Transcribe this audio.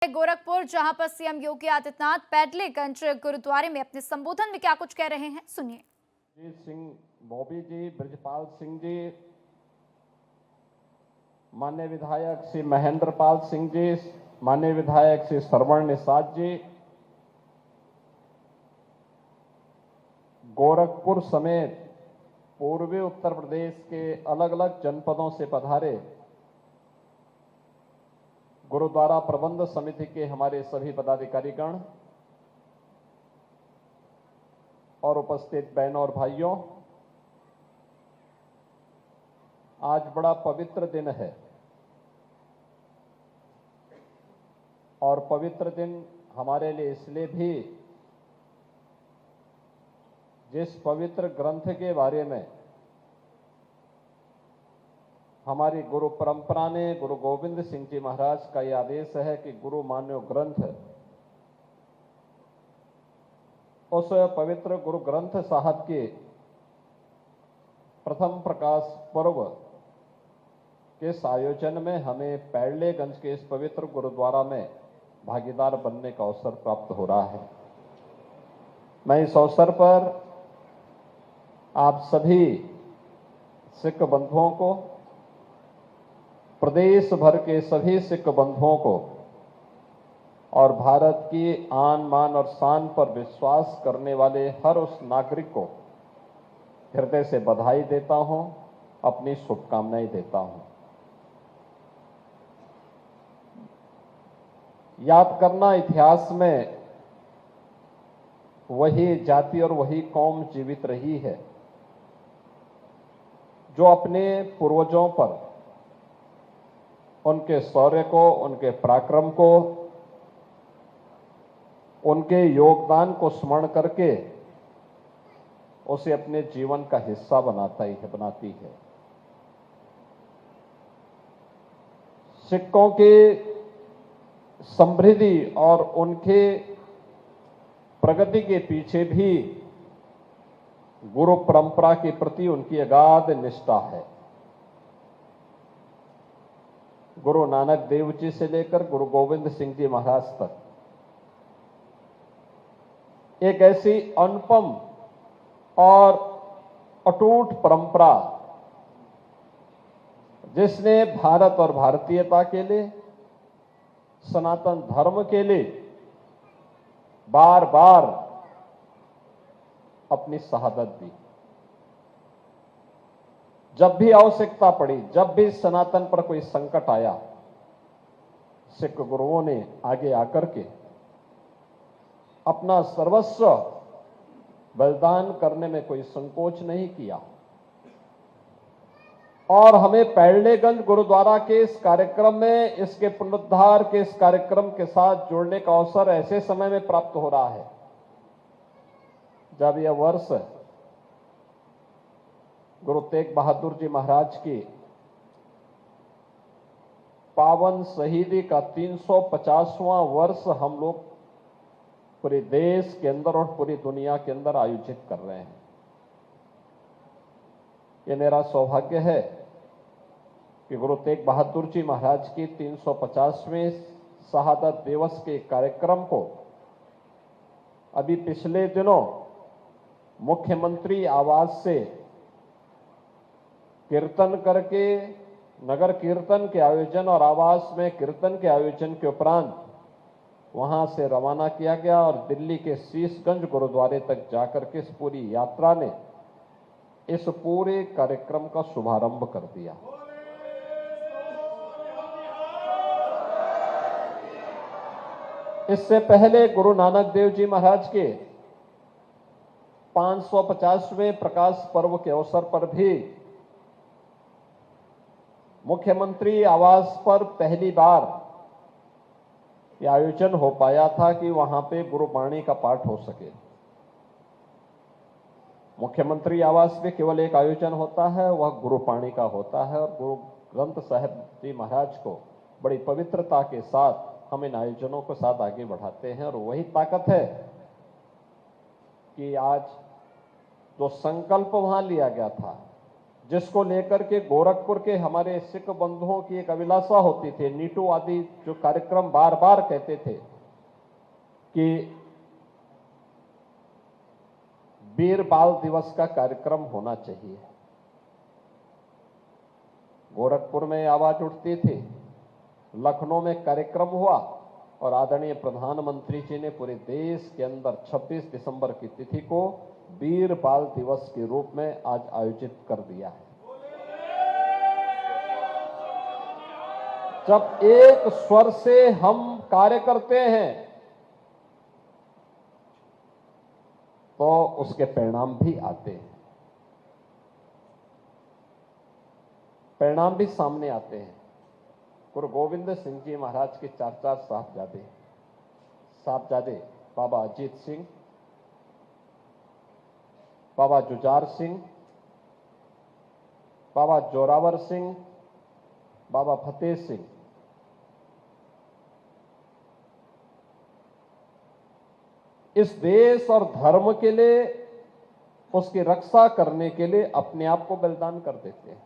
गोरखपुर, जहां पर सीएम योगी आदित्यनाथ पैटलीगंज गुरुद्वारे में अपने संबोधन में क्या कुछ कह रहे हैं, सुनिए। जी सिंह बॉबी जी, ब्रजपाल सिंह जी, माननीय विधायक श्री महेंद्र पाल सिंह जी, माननीय विधायक श्री श्रवण निषाद जी, गोरखपुर समेत पूर्वी उत्तर प्रदेश के अलग अलग जनपदों से पधारे गुरुद्वारा प्रबंध समिति के हमारे सभी पदाधिकारीगण और उपस्थित बहनों और भाइयों, आज बड़ा पवित्र दिन है और पवित्र दिन हमारे लिए इसलिए भी, जिस पवित्र ग्रंथ के बारे में हमारी गुरु परंपरा ने गुरु गोविंद सिंह जी महाराज का यह आदेश है कि गुरु मान्यो ग्रंथ, उस पवित्र गुरु ग्रंथ साहब के प्रथम प्रकाश पर्व के इस आयोजन में हमें पैडलेगंज के इस पवित्र गुरुद्वारा में भागीदार बनने का अवसर प्राप्त हो रहा है। मैं इस अवसर पर आप सभी सिख बंधुओं को, प्रदेश भर के सभी सिख बंधुओं को और भारत की आन मान और शान पर विश्वास करने वाले हर उस नागरिक को हृदय से बधाई देता हूं, अपनी शुभकामनाएं देता हूं। याद करना, इतिहास में वही जाति और वही कौम जीवित रही है जो अपने पूर्वजों पर उनके शौर्य को, उनके पराक्रम को, उनके योगदान को स्मरण करके उसे अपने जीवन का हिस्सा बनाती है। सिखों के समृद्धि और उनके प्रगति के पीछे भी गुरु परंपरा के प्रति उनकी अगाध निष्ठा है। गुरु नानक देव जी से लेकर गुरु गोविंद सिंह जी महाराज तक एक ऐसी अनुपम और अटूट परंपरा जिसने भारत और भारतीयता के लिए, सनातन धर्म के लिए बार बार अपनी शहादत दी। जब भी आवश्यकता पड़ी, जब भी सनातन पर कोई संकट आया, सिख गुरुओं ने आगे आकर के अपना सर्वस्व बलिदान करने में कोई संकोच नहीं किया और हमें पैडलेगंज गुरुद्वारा के इस कार्यक्रम में, इसके पुनरुद्धार के इस कार्यक्रम के साथ जुड़ने का अवसर ऐसे समय में प्राप्त हो रहा है जब यह वर्ष गुरु तेग बहादुर जी महाराज की पावन शहीदी का 350वां वर्ष हम लोग पूरे देश के अंदर और पूरी दुनिया के अंदर आयोजित कर रहे हैं। यह मेरा सौभाग्य है कि गुरु तेग बहादुर जी महाराज की 350वें शहादत दिवस के कार्यक्रम को अभी पिछले दिनों मुख्यमंत्री आवास से कीर्तन करके, नगर कीर्तन के आयोजन और आवास में कीर्तन के आयोजन के उपरांत वहां से रवाना किया गया और दिल्ली के शीशगंज गुरुद्वारे तक जाकर के इस पूरी यात्रा ने इस पूरे कार्यक्रम का शुभारंभ कर दिया। इससे पहले गुरु नानक देव जी महाराज के 550वें प्रकाश पर्व के अवसर पर भी मुख्यमंत्री आवास पर पहली बार यह आयोजन हो पाया था कि वहां पे गुरुबाणी का पाठ हो सके। मुख्यमंत्री आवास में केवल एक आयोजन होता है, वह गुरुबाणी का होता है और गुरु ग्रंथ साहिब जी महाराज को बड़ी पवित्रता के साथ हम इन आयोजनों को साथ आगे बढ़ाते हैं और वही ताकत है कि आज जो संकल्प वहां लिया गया था, जिसको लेकर के गोरखपुर के हमारे सिख बंधुओं की एक अभिलाषा होती थी, नीटू आदि जो कार्यक्रम बार बार कहते थे कि वीर बाल दिवस का कार्यक्रम होना चाहिए। गोरखपुर में आवाज उठती थी, लखनऊ में कार्यक्रम हुआ और आदरणीय प्रधानमंत्री जी ने पूरे देश के अंदर 26 दिसंबर की तिथि को वीर बाल दिवस के रूप में आज आयोजित कर दिया है। जब एक स्वर से हम कार्य करते हैं तो उसके परिणाम भी आते हैं, परिणाम भी सामने आते हैं। गुरु गोविंद सिंह जी महाराज के 4 साहबजादे बाबा अजीत सिंह, बाबा जुझार सिंह, बाबा जोरावर सिंह, बाबा फतेह सिंह, इस देश और धर्म के लिए, उसकी रक्षा करने के लिए अपने आप को बलिदान कर देते हैं।